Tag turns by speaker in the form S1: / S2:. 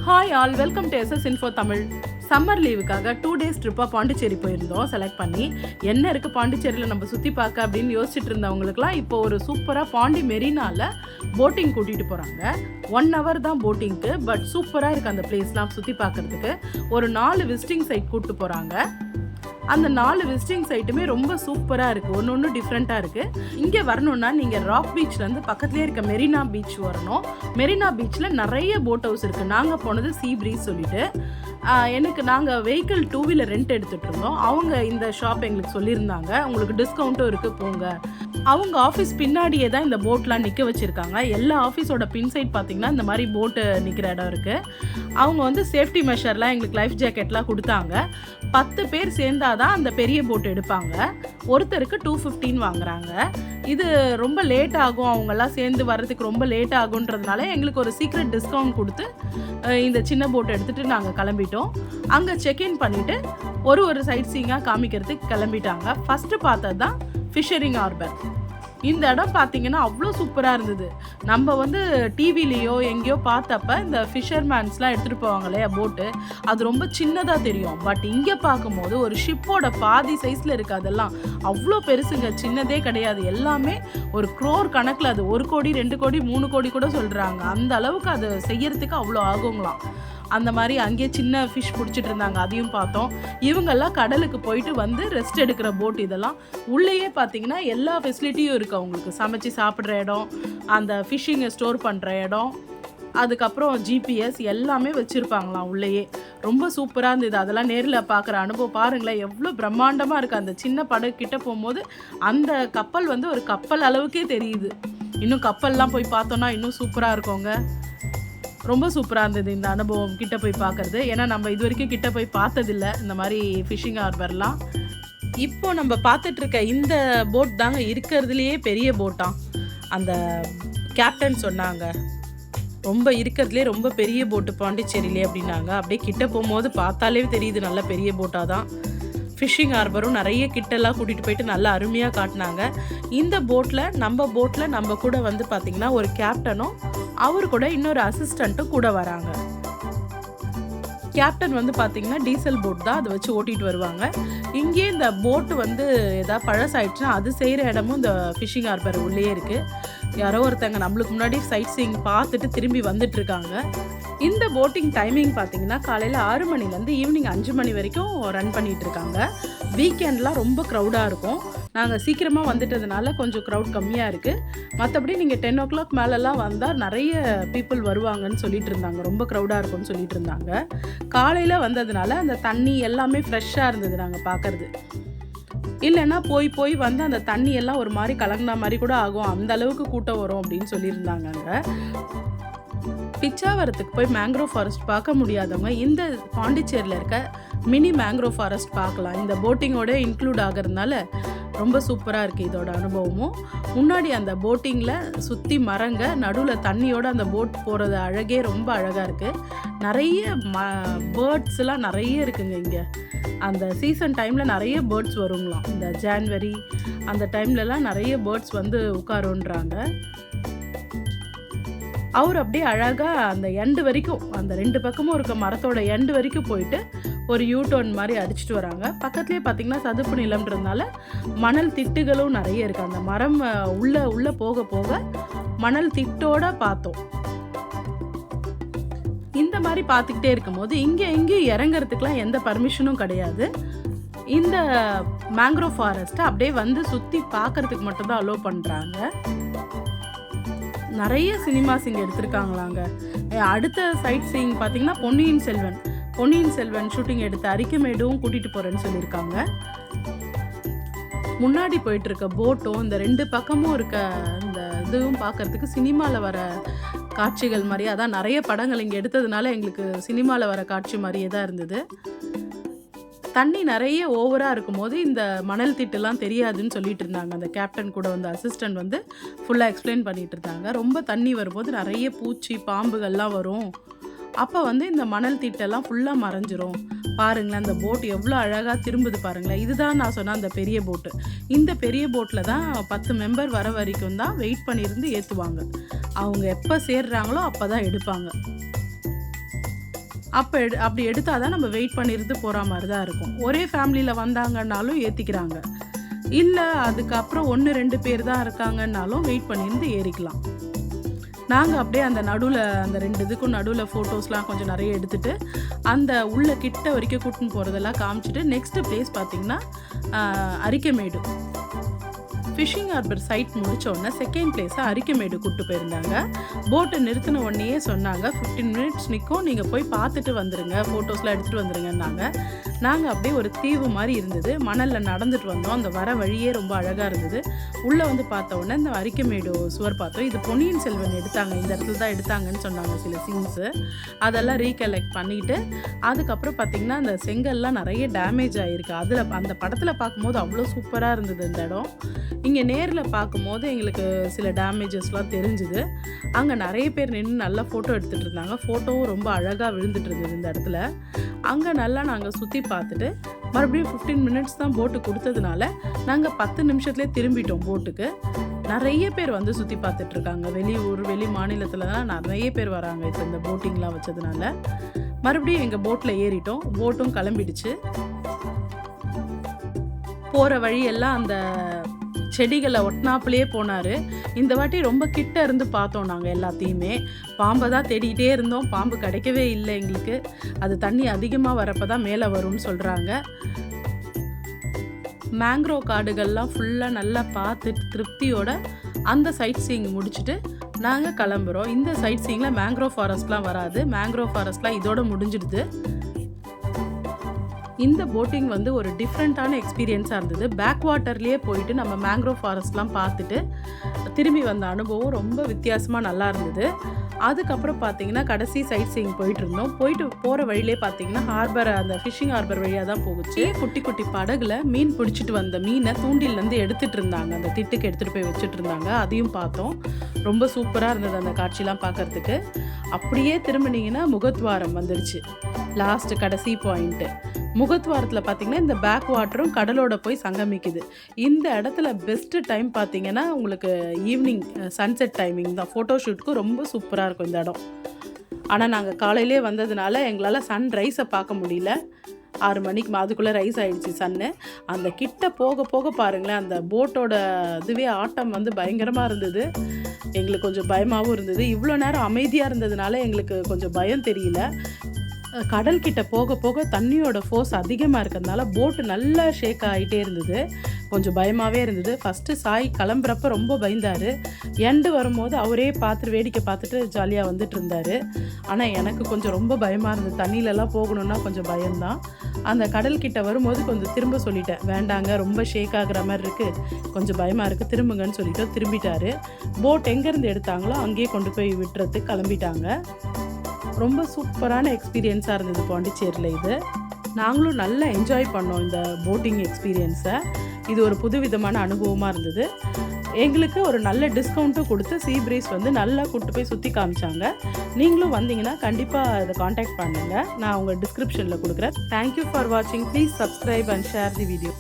S1: Hi all, welcome to SS Info Tamil. Summer லீவுக்காக 2 days ட்ரிப்பாக பாண்டிச்சேரி போயிருந்தோம் செலக்ட் பண்ணி. என்ன இருக்குது பாண்டிச்சேரியில் நம்ம சுற்றி பார்க்க அப்படின்னு யோசிச்சுட்டு இருந்தவங்களுக்குலாம் இப்போ ஒரு சூப்பராக பாண்டி மெரினாவில் போட்டிங் கூட்டிகிட்டு போகிறாங்க. 1 hour தான் போட்டிங்க்கு, பட் சூப்பராக இருக்குது அந்த பிளேஸ்லாம் சுற்றி பார்க்குறதுக்கு. ஒரு 4 விசிட்டிங் சைட் கூப்பிட்டு போகிறாங்க. அந்த 4 விசிட்டிங் சைட்டுமே ரொம்ப சூப்பராக இருக்குது, ஒன்று டிஃப்ரெண்ட்டாக இருக்குது. இங்கே வரணுன்னா நீங்கள் ராக் பீச்லேருந்து பக்கத்துலேயே இருக்க மெரினா பீச் வரணும். மெரினா பீச்சில் நிறைய போட் ஹவுஸ் இருக்குது. நாங்கள் போனது சீ ப்ரீஸ் சொல்லிட்டு நாங்கள் வெஹிக்கிள் 2 வீலர் ரெண்ட் எடுத்துகிட்டு இருந்தோம். அவங்க இந்த ஷாப் எங்களுக்கு சொல்லியிருந்தாங்க, உங்களுக்கு டிஸ்கவுண்ட்டும் இருக்குது போங்க. அவங்க ஆஃபீஸ் பின்னாடியே தான் இந்த போட்லாம் நிற்க வச்சுருக்காங்க. எல்லா ஆஃபீஸோட பின் சைட் பார்த்திங்கன்னா இந்த மாதிரி போட்டு நிற்கிற இடம் இருக்குது. அவங்க வந்து சேஃப்டி மெஷர்லாம் எங்களுக்கு லைஃப் ஜாக்கெட்லாம் கொடுத்தாங்க. 10 பேர் சேர்ந்தாதான் அந்த பெரிய போட் எடுப்பாங்க. ஒருத்தருக்கு 215 வாங்குறாங்க. இது ரொம்ப லேட் ஆகும், அவங்கெல்லாம் சேர்ந்து வர்றதுக்கு ரொம்ப லேட் ஆகுன்றதுனால எங்களுக்கு ஒரு சீக்ரெட் டிஸ்கவுண்ட் கொடுத்து இந்த சின்ன போட் எடுத்துகிட்டு நாங்கள் கிளம்பிட்டோம். அங்கே செக்இன் பண்ணிவிட்டு ஒரு சைட் சீயிங்காக காமிக்கிறதுக்கு கிளம்பிட்டாங்க. ஃபஸ்ட்டு பார்த்தது தான் ஃபிஷரிங் ஹார்பர். இந்த இடம் பார்த்தீங்கன்னா அவ்வளோ சூப்பராக இருந்தது. நம்ம வந்து டிவிலேயோ எங்கேயோ பார்த்தப்ப இந்த ஃபிஷர்மேன்ஸ்லாம் எடுத்துகிட்டு போவாங்களே போட்டு, அது ரொம்ப சின்னதாக தெரியும். பட் இங்கே பார்க்கும்போது ஒரு ஷிப்போட பாதி சைஸில் இருக்குது. அதெல்லாம் அவ்வளோ பெருசுங்க, சின்னதே கிடையாது. எல்லாமே ஒரு க்ரோர் கணக்கில், அது 1 கோடி 2 கோடி 3 கோடி கூட சொல்கிறாங்க. அந்த அளவுக்கு அது செய்யறதுக்கு அவ்வளோ ஆகுங்களாம். அந்த மாதிரி அங்கேயே சின்ன ஃபிஷ் பிடிச்சிட்டு இருந்தாங்க, அதையும் பார்த்தோம். இவங்கெல்லாம் கடலுக்கு போயிட்டு வந்து ரெஸ்ட் எடுக்கிற போட். இதெல்லாம் உள்ளேயே பார்த்தீங்கன்னா எல்லா ஃபெசிலிட்டியும் இருக்குது அவங்களுக்கு. சமைச்சு சாப்பிட்ற இடம், அந்த ஃபிஷ்ஷிங்கை ஸ்டோர் பண்ணுற இடம், அதுக்கப்புறம் ஜிபிஎஸ் எல்லாமே வச்சுருப்பாங்களாம் உள்ளேயே. ரொம்ப சூப்பராக இருந்தது. அதெல்லாம் நேரில் பார்க்குற அனுபவம் பாருங்களேன், எவ்வளோ பிரம்மாண்டமாக இருக்குது. அந்த சின்ன படகு கிட்ட போகும்போது அந்த கப்பல் வந்து ஒரு கப்பல் அளவுக்கே தெரியுது. இன்னும் கப்பல்லாம் போய் பார்த்தோன்னா இன்னும் சூப்பராக இருக்குங்க. ரொம்ப சூப்பராக இருந்தது இந்த அனுபவம் கிட்ட போய் பார்க்குறது. ஏன்னா நம்ம இது வரைக்கும் கிட்ட போய் பார்த்ததில்ல இந்த மாதிரி ஃபிஷிங் ஹார்பர்லாம். இப்போ நம்ம பார்த்துட்ருக்க இந்த போட் தாங்க இருக்கிறதுலையே பெரிய போட்டாம். அந்த கேப்டன் சொன்னாங்க, ரொம்ப இருக்கிறதுலே ரொம்ப பெரிய போட்டு பாண்டிச்சேரியிலே அப்படின்னாங்க. அப்படியே கிட்ட போகும்போது பார்த்தாலே தெரியுது நல்ல பெரிய போட்டாக தான். ஃபிஷிங் ஹார்பரும் நிறைய கிட்டெல்லாம் கூட்டிகிட்டு போயிட்டு நல்லா அருமையாக காட்டினாங்க. இந்த போட்டில் நம்ம கூட வந்து பார்த்திங்கன்னா ஒரு கேப்டனும் அவர் கூட இன்னொரு அசிஸ்டண்ட்டும் கூட வராங்க. கேப்டன் வந்து பார்த்திங்கன்னா டீசல் போட் தான், அதை வச்சு ஓட்டிகிட்டு வருவாங்க. இங்கே இந்த போட்டு வந்து எதாவது பழசாயிடுச்சுன்னா அது செய்கிற இடமும் இந்த ஃபிஷிங் ஹார்பர் உள்ளே இருக்குது. யாரோ ஒருத்தங்க நம்மளுக்கு முன்னாடி சைட் சீயிங் பார்த்துட்டு திரும்பி வந்துட்டுருக்காங்க. இந்த போட்டிங் டைமிங் பார்த்திங்கன்னா காலையில் 6 மணிலேருந்து ஈவினிங் 5 மணி வரைக்கும் ரன் பண்ணிகிட்ருக்காங்க. வீக்கெண்ட்லாம் ரொம்ப க்ரௌடாக இருக்கும். நாங்கள் சீக்கிரமாக வந்துட்டதுனால கொஞ்சம் க்ரௌட் கம்மியாக இருக்குது. மற்றபடி நீங்கள் 10 o'clock மேலெல்லாம் வந்தால் நிறைய பீப்புள் வருவாங்கன்னு சொல்லிட்டு இருந்தாங்க. ரொம்ப க்ரௌடாக இருக்கும்னு சொல்லிட்டு இருந்தாங்க. காலையில் வந்ததுனால அந்த தண்ணி எல்லாமே ஃப்ரெஷ்ஷாக இருந்தது நாங்கள் பார்க்குறது. இல்லைன்னா போய் வந்து அந்த தண்ணி எல்லாம் ஒரு மாதிரி கலங்கின மாதிரி கூட ஆகும், அந்த அளவுக்கு கூட்டம் வரும் அப்படின்னு சொல்லியிருந்தாங்க. அங்கே பிச்சாவரத்துக்கு போய் மேங்க்ரோவ் ஃபாரஸ்ட் பார்க்க முடியாதவங்க இந்த பாண்டிச்சேரியில் இருக்க மினி மேங்க்ரோவ் ஃபாரஸ்ட் பார்க்கலாம். இந்த போட்டிங்கோட இன்க்ளூட் ஆகிறதுனால ரொம்ப சூப்பராக இருக்குது இதோட அனுபவமும். முன்னாடி அந்த போட்டிங்கில் சுற்றி மரங்க, நடுவில் தண்ணியோட அந்த போட் போகிறது அழகே ரொம்ப அழகாக இருக்குது. நிறைய பேர்ட்ஸ்லாம் நிறைய இருக்குங்க இங்கே. அந்த சீசன் டைமில் நிறைய பேர்ட்ஸ் வருங்களாம். இந்த ஜான்வரி அந்த டைம்லலாம் நிறைய பேர்ட்ஸ் வந்து உட்காருன்றாங்க. அவர் அப்படியே அழகாக அந்த எண்டு வரைக்கும், அந்த 2 பக்கமும் இருக்க மரத்தோட எண்டு வரைக்கும் போயிட்டு ஒரு யூடர்ன் மாதிரி அடிச்சுட்டு வராங்க. பக்கத்துலேயே பார்த்திங்கன்னா சதுப்பு நிலம்ன்றதுனால மணல் திட்டுகளும் நிறைய இருக்குது. அந்த மரம் உள்ளே போக போக மணல் திட்டோட பார்த்தோம். இந்த மாதிரி பார்த்துக்கிட்டே இருக்கும்போது எங்கேயும் இறங்கிறதுக்கெலாம் எந்த பர்மிஷனும் கிடையாது. இந்த மேங்க்ரோவ் ஃபாரஸ்ட்டை அப்படியே வந்து சுற்றி பார்க்குறதுக்கு மட்டும்தான் அலோவ் பண்ணுறாங்க. நிறைய சினிமாஸ் இங்கே எடுத்திருக்காங்களாங்க. அடுத்த சைட் சீயிங் பார்த்திங்கன்னா பொன்னியின் செல்வன் ஷூட்டிங் எடுத்த அரிக்கமேடும் கூட்டிகிட்டு போகிறேன்னு சொல்லியிருக்காங்க. முன்னாடி போயிட்டுருக்க போட்டும் இந்த 2 பக்கமும் இருக்க இந்த இதுவும் பார்க்குறதுக்கு சினிமாவில் வர காட்சிகள் மாதிரியே, அதான் நிறைய படங்கள் இங்கே எடுத்ததுனால எங்களுக்கு சினிமாவில் வர காட்சி மாதிரியே தான் இருந்தது. தண்ணி நிறைய ஓவராக இருக்கும்போது இந்த மணல் திட்டுலாம் தெரியாதுன்னு சொல்லிட்டு இருந்தாங்க. அந்த கேப்டன் கூட வந்து அசிஸ்டண்ட் வந்து ஃபுல்லாக எக்ஸ்பிளைன் பண்ணிகிட்டு இருந்தாங்க. ரொம்ப தண்ணி வரும்போது நிறைய பூச்சி பாம்புகள்லாம் வரும். அப்போ வந்து இந்த மணல் திட்டெல்லாம் ஃபுல்லாக மறைஞ்சிரும். பாருங்களேன், அந்த போட் எவ்வளோ அழகாக திரும்புது பாருங்களேன். இதுதான் நான் சொன்ன அந்த பெரிய போட்டு. இந்த பெரிய போட்டில் தான் 10 மெம்பர் வர வரைக்கும் தான் வெயிட் பண்ணியிருந்து ஏற்றுவாங்க. அவங்க எப்போ சேர்றாங்களோ அப்போ தான் எடுப்பாங்க. அப்படி எடுத்தால் தான் நம்ம வெயிட் பண்ணியிருந்து போகிற மாதிரி தான் இருக்கும். ஒரே ஃபேமிலியில் வந்தாங்கன்னாலும் ஏற்றிக்கிறாங்க, இல்லை அதுக்கப்புறம் 1-2 பேர் தான் இருக்காங்கன்னாலும் வெயிட் பண்ணியிருந்து ஏறிக்கலாம். நாங்கள் அப்படியே அந்த நடுவில் அந்த 2 இதுக்கும் நடுவில் ஃபோட்டோஸ்லாம் கொஞ்சம் நிறைய எடுத்துகிட்டு அந்த உள்ள கிட்ட வரைக்கும் கூட்டின்னு போகிறதெல்லாம் காமிச்சிட்டு நெக்ஸ்ட்டு பிளேஸ் பார்த்திங்கன்னா அரிக்கமேடு ஃபிஷிங் ஹார்பர் சைட் முடித்தோடனே செகண்ட் பிளேஸை அரிக்கமேடு கூப்பிட்டு போயிருந்தாங்க. போட்டை நிறுத்தின உடனேயே சொன்னாங்க 15 மினிட்ஸ் நிற்கும், நீங்கள் போய் பார்த்துட்டு வந்துடுங்க, ஃபோட்டோஸ்லாம் எடுத்துகிட்டு வந்துடுங்கன்னாங்க. நாங்கள் அப்படியே ஒரு தீவு மாதிரி இருந்தது, மணலில் நடந்துட்டு வந்தோம். அந்த வர வழியே ரொம்ப அழகாக இருந்தது. உள்ளே வந்து பார்த்த உடனே இந்த அரிக்கமேடு சுவர் பார்த்தோம். இது பொன்னியின் செல்வன் எடுத்தாங்க, இந்த இடத்துல தான் எடுத்தாங்கன்னு சொன்னாங்க சில சீன்ஸு. அதெல்லாம் ரீகலெக்ட் பண்ணிவிட்டு அதுக்கப்புறம் பார்த்திங்கன்னா அந்த செங்கல்லாம் நிறைய டேமேஜ் ஆகிருக்கு. அந்த படத்தில் பார்க்கும்போது அவ்வளோ சூப்பராக இருந்தது இந்த இடம். இங்கே நேரில் பார்க்கும்போது எங்களுக்கு சில டேமேஜஸ்லாம் தெரிஞ்சுது. அங்கே நிறைய பேர் நின்று நல்லா ஃபோட்டோ எடுத்துகிட்டு இருந்தாங்க. ஃபோட்டோவும் ரொம்ப அழகாக விழுந்துட்டு இருந்தது இந்த இடத்துல. அங்கே நல்லா நாங்கள் சுற்றி பார்த்துட்டு மறுபடியும் 15 மினிட்ஸ் தான் போட்டு கொடுத்ததுனால நாங்கள் 10 நிமிஷத்துலேயே திரும்பிட்டோம் போட்டுக்கு. நிறைய பேர் வந்து சுற்றி பார்த்துட்ருக்காங்க. வெளியூர் வெளி மாநிலத்துலலாம் நிறைய பேர் வராங்க இப்போ இந்த போட்டிங்லாம் வச்சதுனால. மறுபடியும் எங்கள் போட்டில் ஏறிட்டோம். போட்டும் கிளம்பிடுச்சு. போகிற வழியெல்லாம் அந்த செடிகளை ஒட்டினாப்புலேயே போனார். இந்த வாட்டி ரொம்ப கிட்ட இருந்து பார்த்தோம் நாங்கள் எல்லாத்தையுமே. பாம்பை தான் தேடிக்கிட்டே இருந்தோம், பாம்பு கிடைக்கவே இல்லை எங்களுக்கு. அது தண்ணி அதிகமாக வரப்போ தான் மேலே வரும்னு சொல்கிறாங்க. மேங்க்ரோவ் காடுகள்லாம் ஃபுல்லாக நல்லா பார்த்துட்டு திருப்தியோட அந்த சைட் சீயிங் முடிச்சுட்டு நாங்கள் கிளம்புறோம். இந்த சைட் சீயிங்கில் மேங்க்ரோவ் ஃபாரஸ்ட்லாம் வராது, மேங்க்ரோவ் ஃபாரஸ்ட்லாம் இதோட முடிஞ்சிடுது. இந்த போட்டிங் வந்து ஒரு டிஃப்ரெண்ட்டான எக்ஸ்பீரியன்ஸாக இருந்தது. பேக் வாட்டர்லேயே போயிட்டு நம்ம மேங்க்ரோவ் ஃபாரஸ்ட்லாம் பார்த்துட்டு திரும்பி வந்த அனுபவம் ரொம்ப வித்தியாசமாக நல்லா இருந்தது. அதுக்கப்புறம் பார்த்தீங்கன்னா கடைசி சைட் சீயிங் போயிட்டு போகிற வழியிலே பார்த்தீங்கன்னா ஹார்பர், அந்த ஃபிஷிங் ஹார்பர் வழியாக தான் போகுச்சு. குட்டி குட்டி படகுல மீன் பிடிச்சிட்டு வந்த மீனை தூண்டிலேருந்து எடுத்துகிட்டு இருந்தாங்க, அந்த திட்டுக்கு எடுத்துகிட்டு போய் வச்சுட்டு இருந்தாங்க. அதையும் பார்த்தோம். ரொம்ப சூப்பராக இருந்தது அந்த காட்சிலாம் பார்க்குறதுக்கு. அப்படியே திரும்பினீங்கன்னா முகத்வாரம் வந்துடுச்சு, லாஸ்ட்டு கடைசி பாயிண்ட்டு. முகத்வாரத்தில் பார்த்திங்கன்னா இந்த பேக் வாட்டரும் கடலோட போய் சங்கமிக்குது. இந்த இடத்துல பெஸ்ட்டு டைம் பார்த்திங்கன்னா உங்களுக்கு ஈவினிங் சன்செட் டைமிங் தான். ஃபோட்டோஷூட்டுக்கு ரொம்ப சூப்பராக இருக்கும் இந்த இடம். ஆனால் நாங்கள் காலையிலே வந்ததுனால எங்களால் சன் ரைஸை பார்க்க முடியல. 6 மணிக்கு அதுக்குள்ளே ரைஸ் ஆகிடுச்சு சன்னு. அந்த கிட்ட போக போக பாருங்களேன், அந்த போட்டோட இதுவே ஆட்டம் வந்து பயங்கரமாக இருந்தது. எங்களுக்கு கொஞ்சம் பயமாகவும் இருந்தது. இவ்வளோ நேரம் அமைதியாக இருந்ததுனால எங்களுக்கு கொஞ்சம் பயம் தெரியல. கடல் கிட்ட போக போக தண்ணியோட ஃபோர்ஸ் அதிகமாக இருக்கிறதுனால போட்டு நல்லா ஷேக் ஆகிட்டே இருந்தது. கொஞ்சம் பயமாகவே இருந்தது. ஃபஸ்ட்டு சாய் கிளம்புறப்ப ரொம்ப பயந்தார். எண்டு வரும்போது அவரே பார்த்துட்டு வேடிக்கை பார்த்துட்டு ஜாலியாக வந்துட்டு இருந்தார். ஆனால் எனக்கு கொஞ்சம் ரொம்ப பயமாக இருந்தது. தண்ணியிலலாம் போகணுன்னா கொஞ்சம் பயம்தான். அந்த கடல் கிட்ட வரும்போது கொஞ்சம் திரும்ப சொல்லிட்டேன், வேண்டாங்க ரொம்ப ஷேக் ஆகுற மாதிரி இருக்குது, கொஞ்சம் பயமாக இருக்குது, திரும்புங்கன்னு சொல்லிட்டு திரும்பிட்டார். போட் எங்கேருந்து எடுத்தாங்களோ அங்கேயே கொண்டு போய் விட்டுறதுக்கு கிளம்பிட்டாங்க. ரொம்ப சூப்பரான எக்ஸ்பீரியன்ஸாக இருந்தது பாண்டிச்சேரியில் இது. நாங்களும் நல்லா என்ஜாய் பண்ணோம் இந்த போட்டிங் எக்ஸ்பீரியன்ஸை. இது ஒரு புதுவிதமான அனுபவமாக இருந்தது. எங்களுக்கு ஒரு நல்ல டிஸ்கவுண்ட்டும் கொடுத்து சீ பிரீஸ் வந்து நல்லா கூப்பிட்டு போய் சுற்றி காமிச்சாங்க. நீங்களும் வந்தீங்கன்னா கண்டிப்பாக இதை காண்டாக்ட் பண்ணுங்கள், நான் உங்கள் டிஸ்கிரிப்ஷனில் கொடுக்குறேன். தேங்க்யூ ஃபார் வாட்சிங். Please subscribe and share the video.